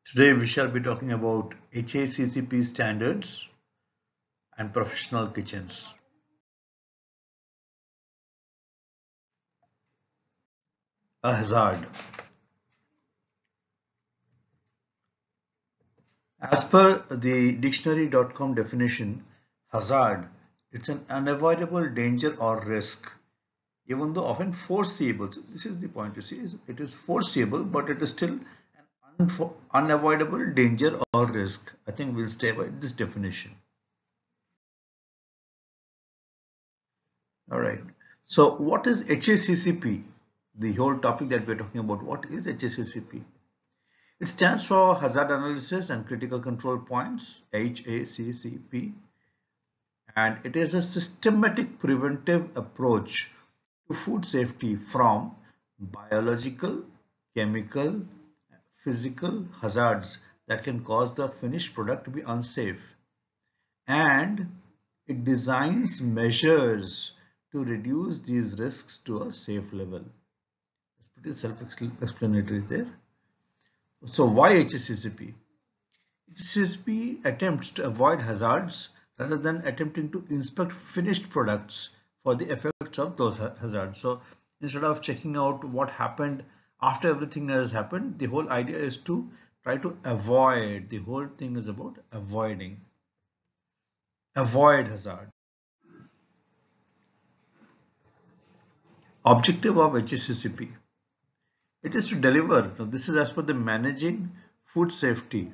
Today we shall be talking about HACCP standards and professional kitchens. A hazard. As per the dictionary.com definition, hazard, it's an unavoidable danger or risk, even though often foreseeable. So this is the point, you see, it is foreseeable, but it is still an unavoidable danger or risk. I think we'll stay by this definition. All right. So what is HACCP? The whole topic that we're talking about, what is HACCP? It stands for Hazard Analysis and Critical Control Points, HACCP, and it is a systematic preventive approach to food safety from biological, chemical, physical hazards that can cause the finished product to be unsafe. And it designs measures to reduce these risks to a safe level. It's pretty self-explanatory there. So why HACCP? HACCP attempts to avoid hazards rather than attempting to inspect finished products for the effects of those hazards. So instead of checking out what happened after everything has happened, the whole idea is to try to avoid. The whole thing is about avoid hazard. Objective of HACCP. It is to deliver. Now, this is as per the Managing Food Safety,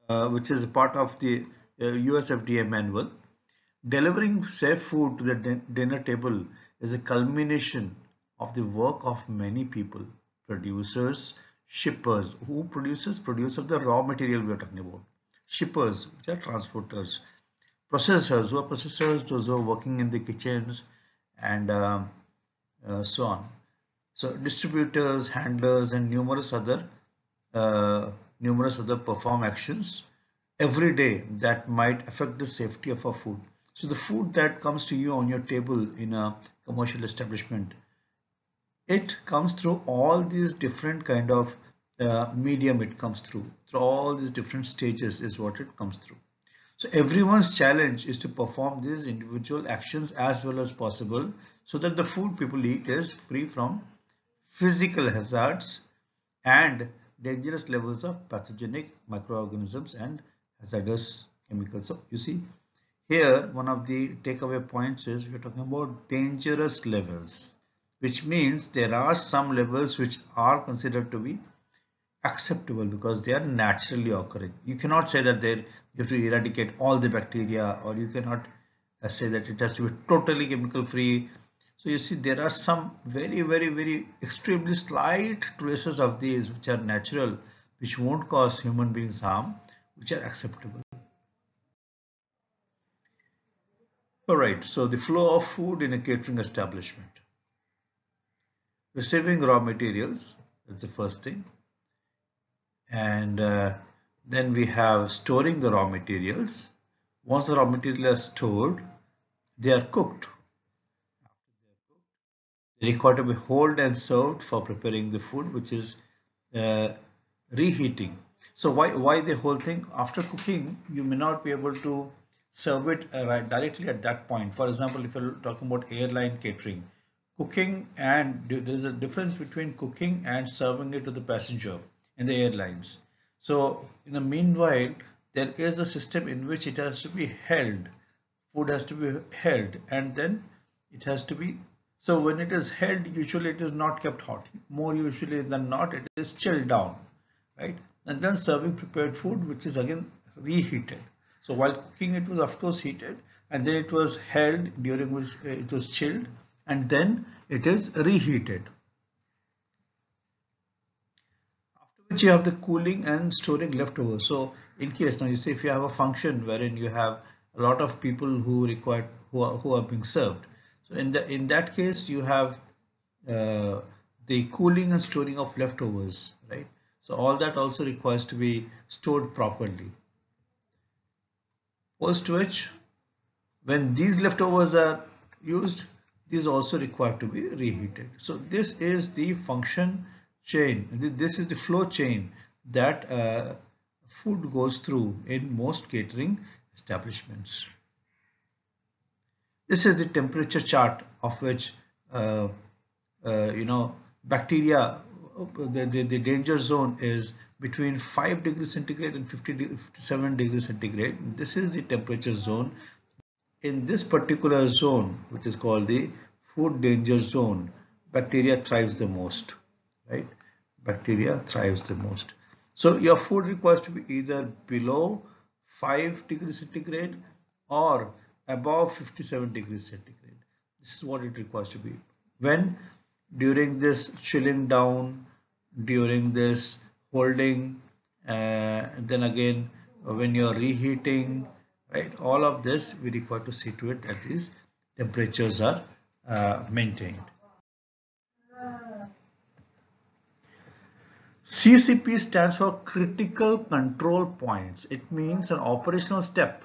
which is a part of the US FDA manual. Delivering safe food to the dinner table is a culmination of the work of many people, producers, shippers, who produce the raw material we are talking about, shippers, which are transporters, processors, who are processors, those who are working in the kitchens, and so on. So distributors, handlers, and numerous other perform actions every day that might affect the safety of our food. So the food that comes to you on your table in a commercial establishment, it comes through all these different kind of medium. It comes through all these different stages is what it comes through. So everyone's challenge is to perform these individual actions as well as possible so that the food people eat is free from physical hazards and dangerous levels of pathogenic microorganisms and hazardous chemicals. So you see here, one of the takeaway points is we're talking about dangerous levels, which means there are some levels which are considered to be acceptable because they are naturally occurring. You cannot say that you have to eradicate all the bacteria, or you cannot say that it has to be totally chemical free. So you see there are some very extremely slight traces of these which are natural, which won't cause human beings harm, which are acceptable. Alright, so the flow of food in a catering establishment. Receiving raw materials, that's the first thing. And then we have storing the raw materials. Once the raw materials are stored, they are cooked. They require to be hauled and served for preparing the food, which is reheating. So why the whole thing? After cooking, you may not be able to serve it right directly at that point. For example, if you're talking about airline catering, cooking, and there's a difference between cooking and serving it to the passenger in the airlines. So in the meanwhile, there is a system in which it has to be held. Food has to be held, and then it has to be, so when it is held, usually it is not kept hot. More usually than not, it is chilled down, right? And then serving prepared food, which is again reheated. So while cooking, it was of course heated, and then it was held, during which it was chilled, and then it is reheated. After which you have the cooling and storing leftovers. So in case, now you see, if you have a function wherein you have a lot of people who are being served. So in that case, you have the cooling and storing of leftovers, right? So all that also requires to be stored properly. Post which, when these leftovers are used, these also require to be reheated. So this is the function chain. This is the flow chain that food goes through in most catering establishments. This is the temperature chart of which uh, bacteria, the danger zone is between 5 degrees centigrade and 57 degrees centigrade. This is the temperature zone. In this particular zone, which is called the food danger zone, bacteria thrives the most, right? Bacteria thrives the most. So your food requires to be either below 5 degrees centigrade or above 57 degrees centigrade. This is what it requires to be. When during this chilling down, during this holding, then again when you're reheating, right, all of this we require to see to it that these temperatures are maintained. CCP stands for critical control points. It means an operational step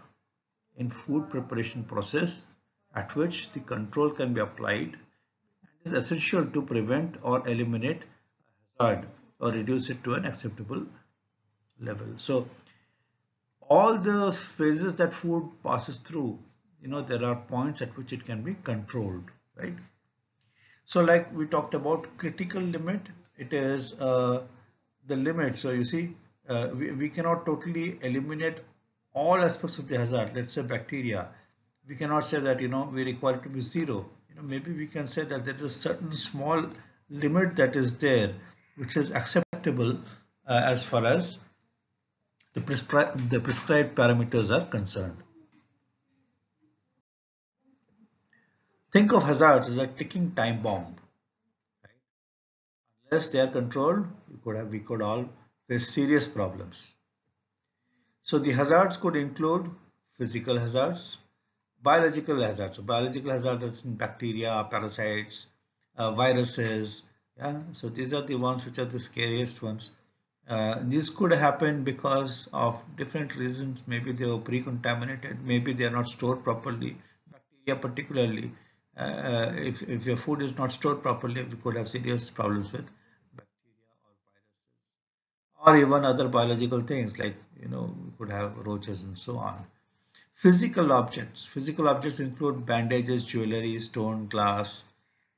in food preparation process at which the control can be applied and is essential to prevent or eliminate a hazard or reduce it to an acceptable level. So all the phases that food passes through, there are points at which it can be controlled, right? So like we talked about critical limit, it is the limit. So you see, we cannot totally eliminate all aspects of the hazard. Let's say bacteria. We cannot say that, we require it to be zero. Maybe we can say that there is a certain small limit that is there, which is acceptable as far as the prescribed parameters are concerned. Think of hazards as a ticking time bomb. Right? Unless they are controlled, we could all face serious problems. So the hazards could include physical hazards, biological hazards. So biological hazards is in bacteria, parasites, viruses. Yeah, so these are the ones which are the scariest ones. This could happen because of different reasons. Maybe they were pre-contaminated. Maybe they are not stored properly. Bacteria particularly. If your food is not stored properly, we could have serious problems with bacteria or viruses, or even other biological things like we could have roaches and so on. Physical objects. Physical objects include bandages, jewelry, stone, glass,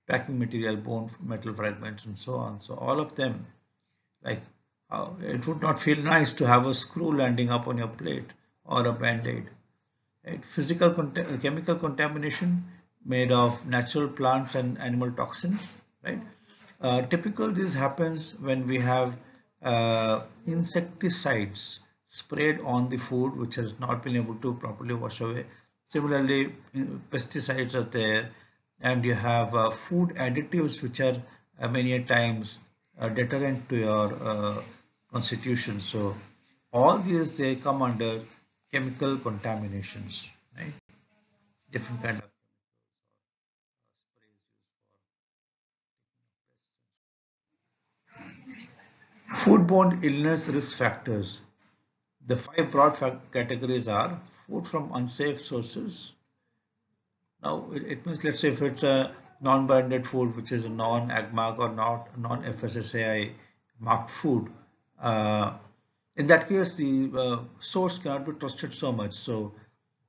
packing material, bone, metal fragments, and so on. So all of them, like it would not feel nice to have a screw landing up on your plate or a band-aid. Right? Chemical contamination made of natural plants and animal toxins. Right? Typical this happens when we have insecticides sprayed on the food which has not been able to properly wash away. Similarly, pesticides are there, and you have food additives which are many times deterrent to your constitution. So all these, they come under chemical contaminations, right? Different kind of foodborne illness risk factors. The five broad categories are food from unsafe sources. Now it means, let's say if it's a non-branded food which is a non-AGMARC or not non-FSSAI marked food, in that case the source cannot be trusted so much. So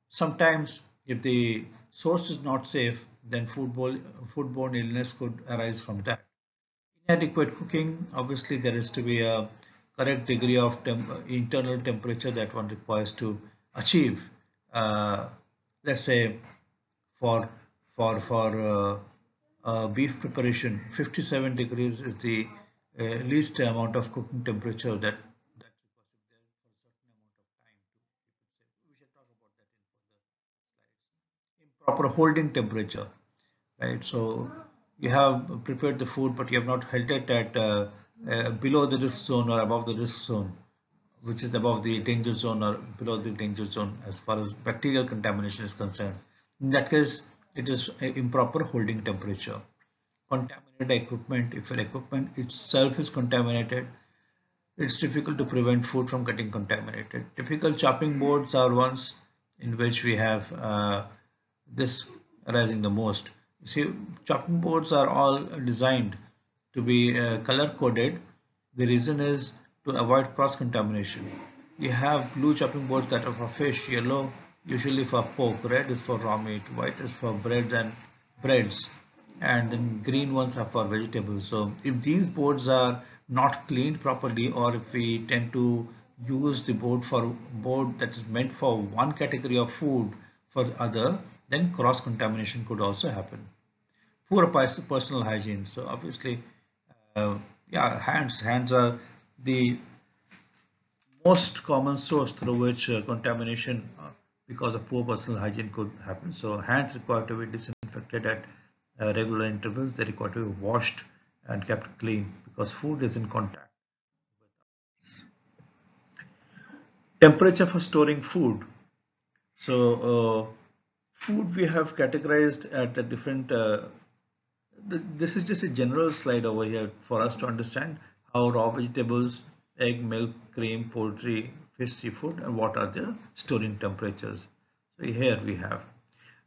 sometimes if the source is not safe, then foodborne illness could arise from that. Inadequate cooking, obviously there is to be a correct degree of internal temperature that one requires to achieve. Let's say for beef preparation, 57 degrees is the least amount of cooking temperature that requires to be there for a certain amount of time to keep it safe. We shall talk about that in further slides. Improper holding temperature, right? So you have prepared the food, but you have not held it at below the risk zone or above the risk zone, which is above the danger zone or below the danger zone as far as bacterial contamination is concerned. In that case, it is improper holding temperature. Contaminated equipment, if your equipment itself is contaminated, it's difficult to prevent food from getting contaminated. Typical chopping boards are ones in which we have this arising the most. You see, chopping boards are all designed to be color coded. The reason is to avoid cross contamination. You have blue chopping boards that are for fish, yellow usually for pork, red is for raw meat, white is for bread and breads, and then green ones are for vegetables. So if these boards are not cleaned properly, or if we tend to use the board that is meant for one category of food for the other, then cross contamination could also happen. Poor personal hygiene. So obviously, uh, yeah, hands are the most common source through which contamination because of poor personal hygiene could happen. So hands require to be disinfected at regular intervals. They require to be washed and kept clean because food is in contact. Temperature for storing food. So food we have categorized at a different this is just a general slide over here for us to understand how raw vegetables, egg, milk, cream, poultry, fish, seafood, and what are their storing temperatures. So here we have.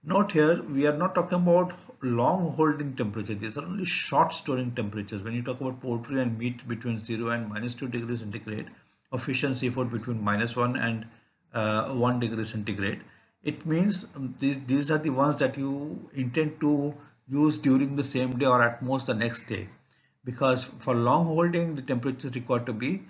Note here, we are not talking about long holding temperature. These are only short storing temperatures. When you talk about poultry and meat between 0 and -2 degrees centigrade, or fish and seafood between -1 and 1 degree centigrade, it means these are the ones that you intend to use during the same day or at most the next day. Because for long holding, the temperature is required to be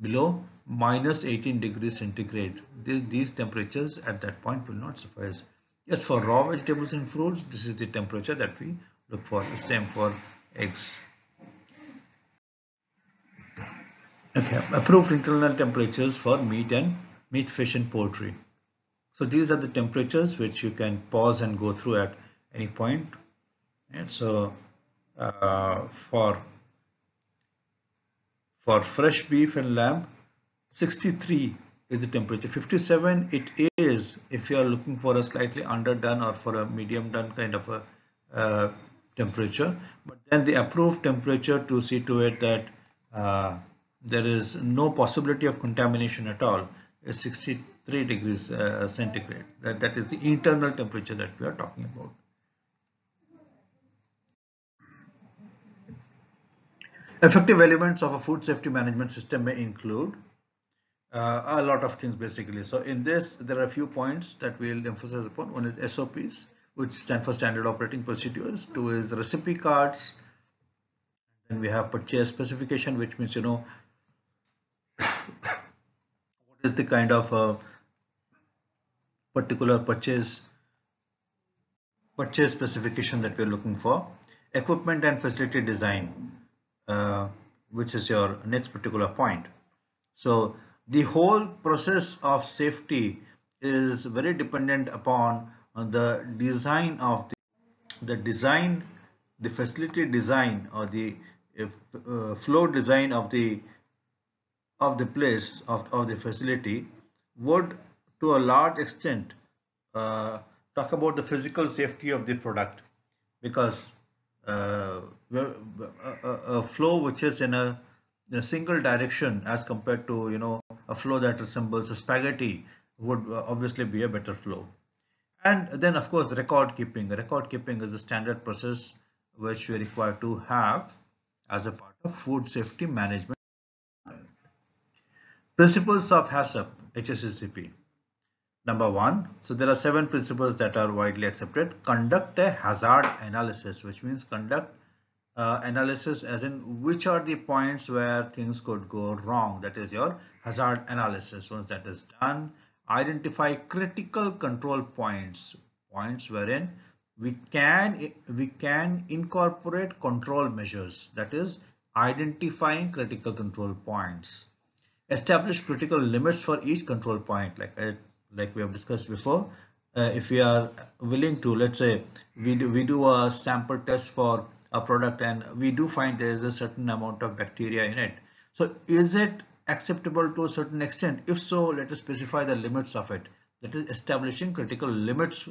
below -18 degrees centigrade. These temperatures at that point will not suffice. Yes, for raw vegetables and fruits, this is the temperature that we look for. The same for eggs. Okay, approved internal temperatures for meat, fish, and poultry. So these are the temperatures which you can pause and go through at any point. And so for fresh beef and lamb, 63 is the temperature. 57 it is if you are looking for a slightly underdone or for a medium done kind of a temperature. But then the approved temperature to see to it that there is no possibility of contamination at all is 63 degrees centigrade. That is the internal temperature that we are talking about. Effective elements of a food safety management system may include a lot of things basically. So in this, there are a few points that we'll emphasize upon. One is SOPs, which stand for Standard Operating Procedures. Two is recipe cards. Then we have purchase specification, which means, you know, what is the kind of particular purchase specification that we're looking for. Equipment and facility design, which is your next particular point. So the whole process of safety is very dependent upon the design of the facility design, or the flow design of the place of the facility would to a large extent uh, talk about the physical safety of the product, because a flow which is in a single direction as compared to, you know, a flow that resembles a spaghetti would obviously be a better flow. And then of course record keeping is a standard process which we require to have as a part of food safety management. Principles of HACCP, HACCP. Number one, so there are 7 principles that are widely accepted. Conduct a hazard analysis, which means conduct analysis as in which are the points where things could go wrong. That is your hazard analysis. Once that is done, identify critical control points, points wherein we can incorporate control measures. That is identifying critical control points. Establish critical limits for each control point, like we have discussed before. If we are willing to, let's say we do a sample test for a product and we do find there is a certain amount of bacteria in it, so is it acceptable to a certain extent? If so, let us specify the limits of it. That is establishing critical limits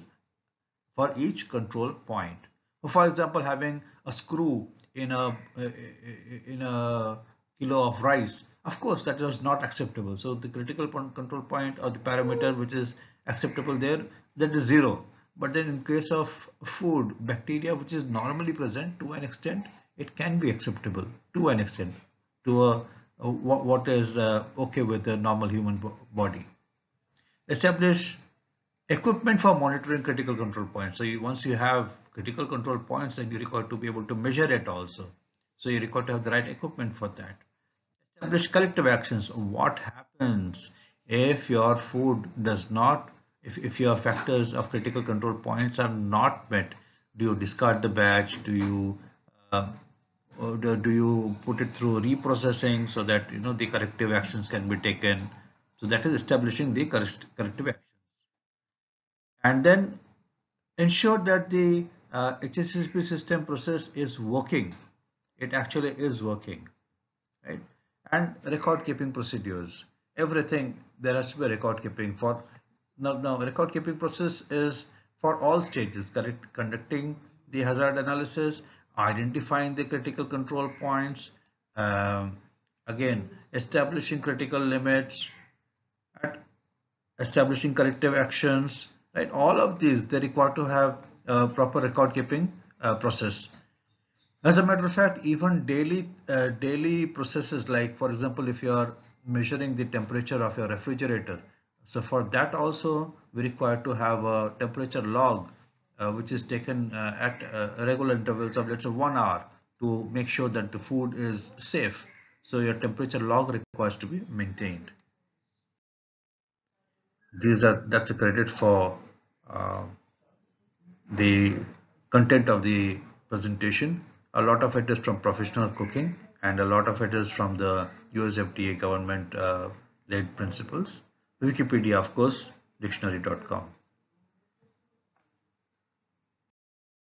for each control point. For example, having a screw in a kilo of rice, of course that is not acceptable. So the critical control point, or the parameter which is acceptable there, that is 0. But then in case of food, bacteria which is normally present, to an extent it can be acceptable to an extent, to a what is okay with the normal human body. Establish equipment for monitoring critical control points. So once you have critical control points, then you require to be able to measure it also. So you require to have the right equipment for that. Establish corrective actions. What happens if your food does not, if your factors of critical control points are not met? Do you discard the batch? Do you uh, or do you put it through reprocessing so that the corrective actions can be taken? So that is establishing the corrective action. And then ensure that the HACCP system process is working. It actually is working, right? And record keeping procedures. Everything there has to be a record keeping for. Now record keeping process is for all stages, conducting the hazard analysis, identifying the critical control points, um, again establishing critical limits, at establishing corrective actions, right? All of these they require to have a proper record keeping process. As a matter of fact, even daily processes, like for example, if you are measuring the temperature of your refrigerator, so for that also we require to have a temperature log, which is taken at regular intervals of let's say 1 hour to make sure that the food is safe. So your temperature log requires to be maintained. That's a credit for uh, the content of the presentation. A lot of it is from professional cooking, and a lot of it is from the USFDA government led principles. Wikipedia, of course, dictionary.com.